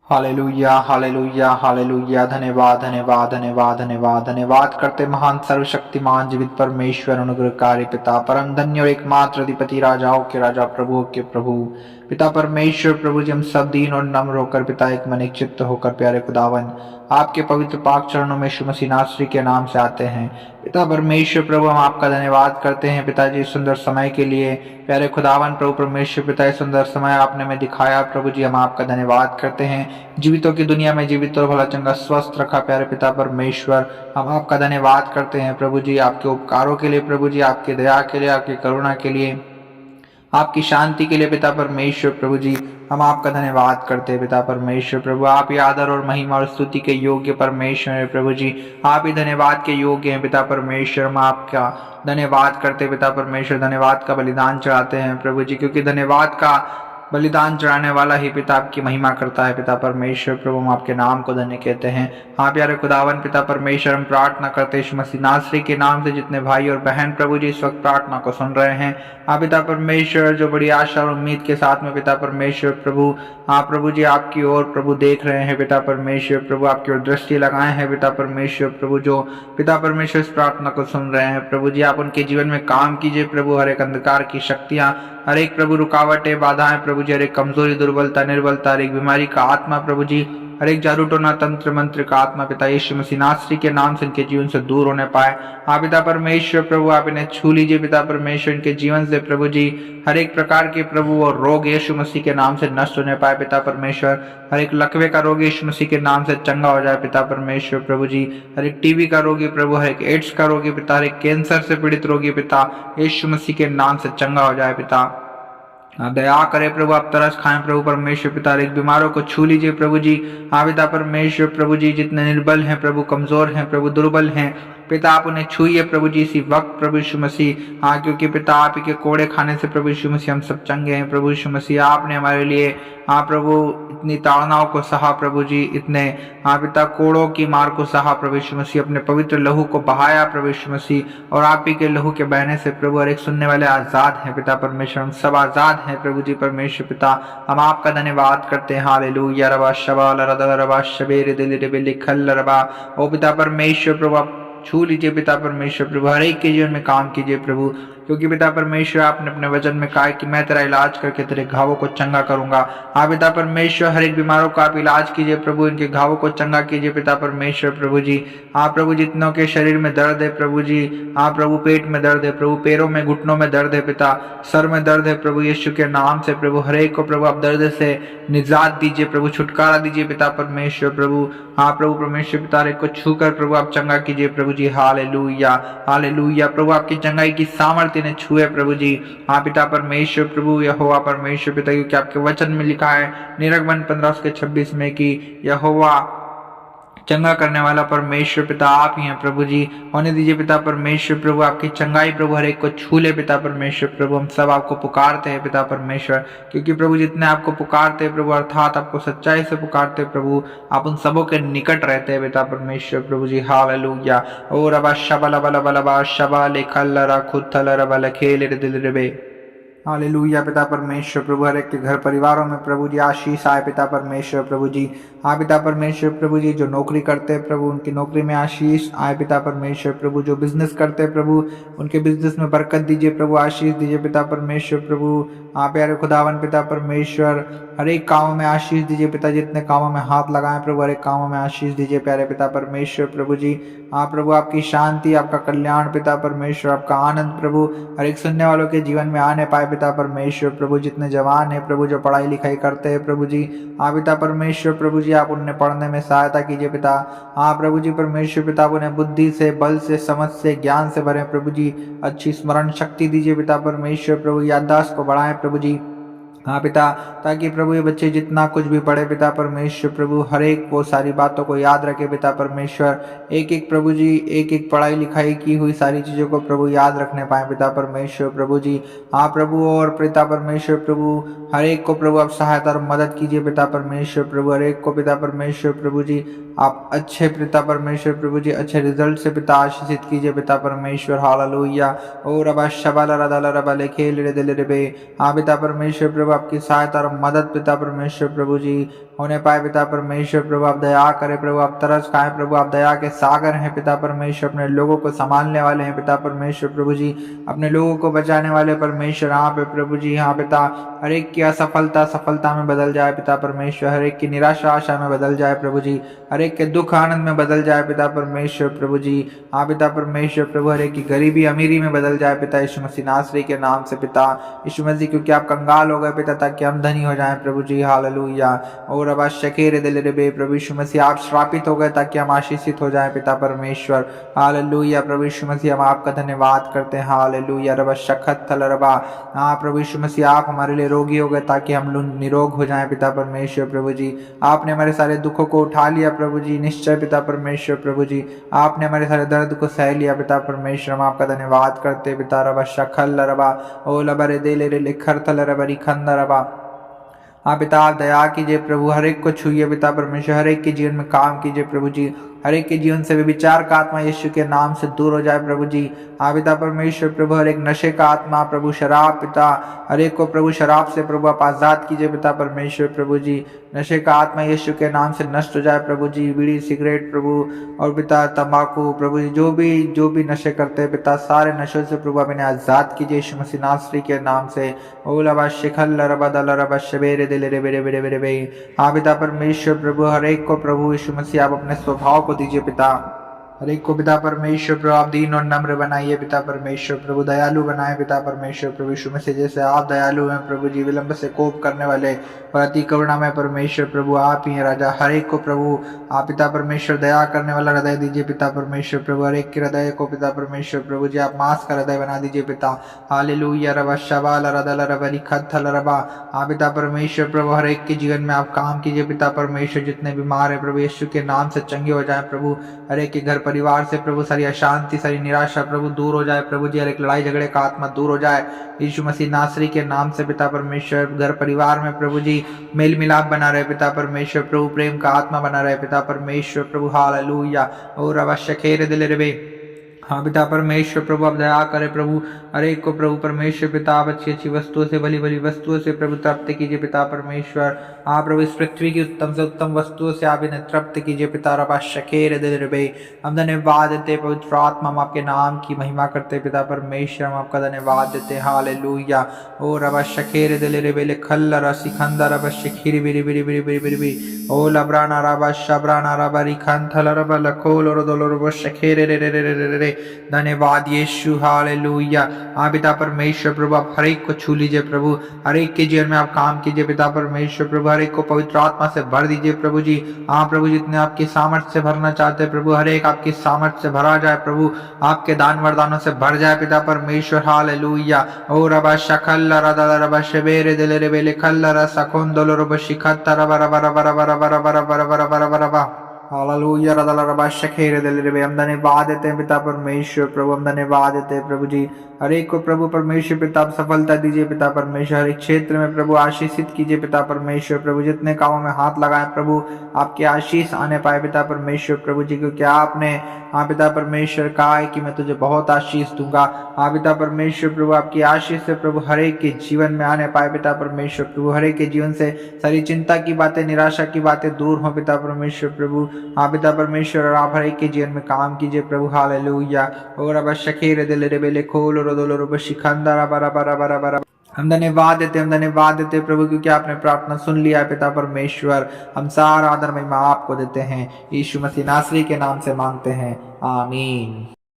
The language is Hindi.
Hallelujah hallelujah hallelujah. धन्यवाद धन्यवाद धन्यवाद धन्यवाद धन्यवाद करते महान सर्वशक्तिमान जीवित परमेश्वर अनुग्रहकारी पिता परम धन्य और एकमात्र अधिपति राजाओं के राजा प्रभुओं के प्रभु पिता परमेश्वर प्रभु जी, हम सब दीन और नम्र होकर पिता एक मन एक चित्त होकर प्यारे खुदावन आपके पवित्र पाक चरणों में यीशु मसीह नासरी के नाम से आते हैं। पिता परमेश्वर प्रभु, हम आपका धन्यवाद करते हैं पिताजी सुंदर समय के लिए। प्यारे खुदावन प्रभु परमेश्वर पिता सुंदर समय आपने हमें दिखाया प्रभु जी, हम आपका धन्यवाद करते हैं। जीवितों की दुनिया में जीवित और भला चंगा स्वस्थ रखा प्यारे पिता परमेश्वर, हम आपका धन्यवाद करते हैं प्रभु जी आपके उपकारों के लिए, प्रभु जी आपकी दया के लिए, आपकी करुणा के लिए, आपकी शांति के लिए पिता परमेश्वर प्रभु जी, हम आपका धन्यवाद करते हैं पिता परमेश्वर प्रभु। आप ही आदर और महिमा और स्तुति के योग्य परमेश्वर है प्रभु जी, आप ही धन्यवाद के योग्य हैं पिता परमेश्वर। हम आपका धन्यवाद करते पिता परमेश्वर, धन्यवाद का बलिदान चढ़ाते हैं प्रभु जी, क्योंकि धन्यवाद का बलिदान चढ़ाने वाला ही पिता आपकी महिमा करता है पिता परमेश्वर प्रभु। हम आपके नाम को धन्य कहते हैं। हाँ प्यारे खुदावन पिता परमेश्वर, हम प्रार्थना करते यीशु मसीह नासरी के नाम से जितने भाई और बहन प्रभु जी इस वक्त प्रार्थना को सुन रहे हैं, हाँ पिता परमेश्वर, जो बड़ी आशा और उम्मीद के साथ में पिता परमेश्वर प्रभु, हाँ प्रभु जी आपकी ओर प्रभु देख रहे हैं पिता परमेश्वर प्रभु, आपकी ओर दृष्टि लगाए हैं पिता परमेश्वर प्रभु, जो पिता परमेश्वर इस प्रार्थना को सुन रहे हैं प्रभु जी, आप उनके जीवन में काम कीजिए प्रभु। हर एक अंधकार की शक्तियां, हर एक प्रभु रुकावटें बाधाएं प्रभु जी, हर एक कमजोरी दुर्बलता निर्बलता, हर एक बीमारी का आत्मा प्रभु जी, हर एक जादू टोना तंत्र मंत्र का आत्मा पिता यीशु मसीह नासरी के नाम से इनके जीवन से दूर होने पाए। हाँ पिता परमेश्वर प्रभु, आप इन्हें छू लीजिए पिता परमेश्वर, इनके जीवन से प्रभु जी हर एक प्रकार के प्रभु और रोग यीशु मसीह के नाम से नष्ट होने पाए पिता परमेश्वर। हर एक लकवे का रोग यीशु मसीह के नाम से चंगा हो जाए पिता परमेश्वर प्रभु जी। हर एक टीबी का रोगी प्रभु, हर एक एड्स का रोगी पिता, हर एक कैंसर से पीड़ित रोगी पिता यीशु मसीह के नाम से चंगा हो जाए पिता। दया करे प्रभु, आप तरस खाएं प्रभु परमेश्वर पिता, एक बीमारों को छू लीजिए प्रभु जी। हाँ पिता परमेश्वर प्रभु जी, जितने निर्बल हैं प्रभु, कमजोर हैं प्रभु, दुर्बल हैं पिता, आप उन्हें छूइए प्रभु जी इसी वक्त प्रभु यीशु मसीह। हाँ क्योंकि पिता आप ही के कोड़े खाने से प्रभु यीशु मसीह हम सब चंगे हैं प्रभु यीशु मसीह। आपने हमारे लिए हाँ प्रभु इतनी ताड़नाओं को सहा प्रभु जी, इतने हाँ पिता कोड़ों की मार को सहा प्रभु यीशु मसीह, अपने पवित्र लहू को बहाया प्रभु यीशु मसीह, और आप ही के लहू के बहने से प्रभु हर एक सुनने वाले आजाद हैं पिता परमेश्वर, हम सब आजाद हैं प्रभु जी परमेश्वर पिता। हम आपका धन्यवाद करते हैं। हालेलुया रबा शबाल रदा रबा शबेर दिल रे लिखल रबा। ओ पिता परमेश्वर प्रभु, आप छू लीजिए पिता परमेश्वर प्रभु, हर एक के जीवन में काम कीजिए प्रभु, क्योंकि पिता परमेश्वर आपने अपने वचन में कहा कि मैं तेरा इलाज करके तेरे घावों को चंगा करूंगा। हाँ पिता परमेश्वर, हर एक बीमारों का आप इलाज कीजिए प्रभु, इनके घावों को चंगा कीजिए पिता परमेश्वर प्रभु जी। हाँ प्रभु, जितनों के शरीर में दर्द है प्रभु जी, हाँ प्रभु पेट में दर्द है प्रभु, पैरों में घुटनों में दर्द है पिता, सर में दर्द है प्रभु यीशु के नाम से प्रभु, हर एक को प्रभु आप दर्द से निजात दीजिए प्रभु, छुटकारा दीजिए पिता परमेश्वर प्रभु। हाँ प्रभु परमेश्वर पिता, हर एक को छूकर प्रभु आप चंगा कीजिए प्रभु जी। हालेलुया हालेलुया प्रभु, आपकी चंगाई की सामर्थ्य ने छुए प्रभु जी। हाँ पिता परमेश्वर प्रभु, यहोवा परमेश्वर पिता, क्योंकि आपके वचन में लिखा है निर्गमन 15:26 में कि यहोवा चंगा करने वाला परमेश्वर पिता आप ही हैं प्रभु जी। होने दीजिए पिता परमेश्वर प्रभु, आपकी चंगाई प्रभु हर एक को छू ले पिता परमेश्वर प्रभु। हम सब आपको पुकारते हैं पिता परमेश्वर, क्योंकि प्रभु जितने आपको पुकारते हैं प्रभु, अर्थात आपको सच्चाई से पुकारते हैं प्रभु, आप उन सबों के निकट रहते हैं पिता परमेश्वर प्रभु जी। हालेलुया। ओ रबा शबा बल बल बा शबा लेखल रा खुथल रबा लखेल रे दिल रे। हालेलुया पिता परमेश्वर प्रभु, हर एक के घर परिवारों में प्रभु जी आशीष आए पिता परमेश्वर प्रभु जी। हाँ पिता परमेश्वर प्रभु जी, जो नौकरी करते हैं प्रभु उनकी नौकरी में आशीष आए पिता परमेश्वर प्रभु, जो बिजनेस करते हैं प्रभु उनके बिजनेस में बरकत दीजिए प्रभु, आशीष दीजिए पिता परमेश्वर प्रभु। हाँ प्यारे खुदावन पिता परमेश्वर, हर एक कामों में आशीष दीजिए पिता, जितने कामों में हाथ लगाएं प्रभु हर एक कामों में आशीष दीजिए प्यारे पिता परमेश्वर प्रभु जी। हाँ प्रभु, आपकी शांति, आपका कल्याण पिता परमेश्वर, आपका आनंद प्रभु हर एक सुनने वालों के जीवन में आने पाए पिता परमेश्वर प्रभु। जितने जवान हैं प्रभु, जो पढ़ाई लिखाई करते हैं प्रभु जी, हाँ पिता परमेश्वर प्रभु जी, आप उन्हें पढ़ने में सहायता कीजिए पिता। हाँ प्रभु जी परमेश्वर पिता, उन्हें बुद्धि से, बल से, समझ से, ज्ञान से भरें प्रभु जी, अच्छी स्मरण शक्ति दीजिए पिता परमेश्वर प्रभु, याददाश्त को बढ़ाएं प्रभु जी। हाँ पिता, ताकि प्रभु ये बच्चे जितना कुछ भी पढ़े पिता परमेश्वर प्रभु, हर एक वो सारी बातों को याद रखे पिता परमेश्वर, एक एक प्रभु जी, एक एक पढ़ाई लिखाई की हुई सारी चीज़ों को प्रभु याद रखने पाए पिता परमेश्वर प्रभु जी। हाँ प्रभु, और पिता परमेश्वर प्रभु हर एक को प्रभु आप सहायता और मदद कीजिए पिता परमेश्वर प्रभु, हर एक को पिता परमेश्वर प्रभु जी आप अच्छे पिता परमेश्वर प्रभु जी अच्छे रिजल्ट से पिता आशीषित कीजिए पिता परमेश्वर। हालेलुया। ओ रबा शबा रदा रबा लेखे रे दिल रे बे। हाँ पिता परमेश्वर प्रभु, आपकी सहायता और मदद पिता परमेश्वर प्रभु जी होने पाए पिता परमेश्वर। प्रभु आप दया करें प्रभु, आप तरस खाएं प्रभु, आप दया के सागर हैं पिता परमेश्वर, अपने लोगों को संभालने वाले हैं पिता परमेश्वर। प्रभु जी अपने लोगों को बचाने वाले परमेश्वर यहाँ पे प्रभु जी, यहाँ पिता हर एक की असफलता सफलता में बदल जाए पिता परमेश्वर, हर एक की निराशा आशा में बदल जाए प्रभु जी, हर एक के दुख आनंद में बदल जाए पिता परमेश्वर। प्रभु जी हाँ पिता परमेश्वर, प्रभु हर एक की गरीबी अमीरी में बदल जाए पिता यीशु मसीह नासरी के नाम से पिता यीशु मसीह, क्योंकि आप कंगाल हो गए पिता ताकि हम धनी हो जाएं प्रभु जी। हालेलुया। और अब शकेरे दिल रे बे प्रभु यीशु मसीह, आप श्रापित हो गए ताकि हम आशीषित हो जाएं पिता परमेश्वर। हालेलुया। प्रभु यीशु मसीह हम आपका धन्यवाद करते हैं। हालेलुया। रबा शखत थल रबा, हाँ प्रभु यीशु मसीह आप हमारे लिए रोगी हो गए ताकि हम लोग निरोग हो जाएं पिता परमेश्वर। प्रभु जी आपने हमारे सारे दुखों को उठा लिया प्रभु जी, निश्चय पिता परमेश्वर। प्रभु जी आपने हमारे सारे दर्द को सह लिया पिता परमेश्वर, हम आपका धन्यवाद करते पिता। रबा शखल रबा ओ लबरे दे ले लिखर थल रबरी खंद रबा, हाँ पिता आप दया कीजिए प्रभु, हर एक को छूइए पिता परमेश्वर, हर एक के जीवन में काम कीजिए प्रभु जी, हर एक के जीवन से विचार का आत्मा यीशु के नाम से दूर हो जाए प्रभु जी। हाँ पिता परमेश्वर प्रभु, हर एक नशे का आत्मा प्रभु, शराब पिता हर एक को प्रभु शराब से प्रभु आप आजाद कीजिए पिता परमेश्वर। प्रभु जी नशे का आत्मा यीशु के नाम से नष्ट हो जाए प्रभु जी, बीड़ी सिगरेट प्रभु और पिता तंबाकू प्रभु जी, जो भी नशे करते हैं पिता, सारे नशों से प्रभु आप इन्हें आजाद कीजिए यीशु मसीह नासरी के नाम से। ओला शिखल रबा दल रबा शबेरे दिले रे बेरे बेरे बेरे बे। हाँ पिता परमेश्वर प्रभु, हर एक को प्रभु यीशु मसीह आप अपने स्वभाव को दीजिए पिता, हर एक को पिता परमेश्वर प्रभु आप दीन और नम्र बनाइए पिता परमेश्वर। प्रभु दयालु बनाए पिता परमेश्वर। प्रभु यीशु मसीह जैसे आप दयालु हैं प्रभु जी, विलंब से कोप करने वाले और अति करुणा में परमेश्वर प्रभु आप ही हैं राजा। हर एक को प्रभु आप पिता परमेश्वर दया करने वाला हृदय दीजिए पिता परमेश्वर। प्रभु हर एक के हृदय को पिता परमेश्वर प्रभु जी आप मांस का हृदय बना दीजिए पिता। हालेलुया। रबा शबाल रदल रबरी खत्थल रबा, हाँ पिता परमेश्वर प्रभु हर एक के जीवन में आप काम कीजिए पिता परमेश्वर। जितने बीमार है प्रभु यीशु के नाम से चंगे हो जाए प्रभु, हर एक के घर परिवार से प्रभु सारी अशांति सारी निराशा प्रभु दूर हो जाए प्रभु जी, हर एक लड़ाई झगड़े का आत्मा दूर हो जाए यीशु मसीह नासरी के नाम से पिता परमेश्वर। घर परिवार में प्रभु जी मेल मिलाप बना रहे पिता परमेश्वर प्रभु, प्रेम का आत्मा बना रहे पिता परमेश्वर प्रभु। हालेलुया। और अवश्य खेर दिल रे, हाँ पिता परमेश्वर प्रभु आप दया करे प्रभु, हर एक को प्रभु परमेश्वर पिता आप अच्छी अच्छी वस्तुओं से भली भली वस्तुओं से प्रभु तृप्त कीजिए पिता परमेश्वर। हाँ प्रभु इस पृथ्वी की उत्तम से उत्तम वस्तुओं से आप इन्हें तृप्त कीजिए पिता। रबा शकेर दिल रे, हम धन्यवाद देते पवित्र आत्मा, हम आपके नाम की महिमा करते पिता परमेश्वर, हम आपका धन्यवाद देते। हालेलुया। ओ रबा शकेर दिल रे बेले खल्ल रसी खंदा रबा शखीर बिरी बिरी बिरी बिरी बिरी बिरी ओ लब्राना रबा शब्राना रबा रिखन थल रबा लखोल और दोलो रबा शकेर रे रे रे रे रे। धन्यवाद यीशु। हालेलुया। हाँ पिता परमेश्वर प्रभु आप हर एक को छू लीजिए प्रभु, हर एक के जीवन में आप काम कीजिए पिता परमेश्वर प्रभु, हर एक को पवित्र आत्मा से भर दीजिए प्रभु जी। हाँ प्रभु जितने आपकी सामर्थ्य से भरना चाहते हैं प्रभु, हर एक आपकी सामर्थ्य से भरा जाए प्रभु, आपके दान वरदानों से भर जाए पिता परमेश्वर। हालेलुया। ओ रबा शखल रदा रबा शबेरे दिले रे बेले खल्ल रसखुन दोलो रबा शिखत रबा रबा रबा रबा रबा रबा रबा रबा रबा रबा रबा। हालेलुया। रदल रबा शखेर दिल रे, हम धन्यवाद देते हैं पिता परमेश्वर प्रभु, हम धन्यवाद देते हैं प्रभु जी। हर एक को प्रभु परमेश्वर पिता आप सफलता दीजिए पिता परमेश्वर, हर एक क्षेत्र में प्रभु आशीषित कीजिए पिता परमेश्वर प्रभु, जितने कामों में हाथ लगाए प्रभु आपके आशीष आने पाए पिता परमेश्वर प्रभु जी, क्योंकि आपने हाँ पिता परमेश्वर कहा है कि मैं तुझे बहुत आशीष दूंगा। हाँ पिता परमेश्वर प्रभु आपकी आशीष से प्रभु हर एक के जीवन में आने पाए पिता परमेश्वर प्रभु, हर एक के जीवन से सारी चिंता की बातें निराशा की बातें दूर हो पिता परमेश्वर प्रभु। हाँ पिता परमेश्वर और आप हर एक के जीवन में काम कीजिए प्रभु। हालेलुया। और अब शखेर दिल रे बेले खोल रोदोलो शिखंदा रबा रबा रबा रबा रबा। हम धन्यवाद देते प्रभु, क्योंकि आपने प्रार्थना सुन लिया है पिता परमेश्वर। हम सारा आदर महिमा आपको देते हैं, यीशु मसीह नासरी के नाम से मांगते हैं, आमीन।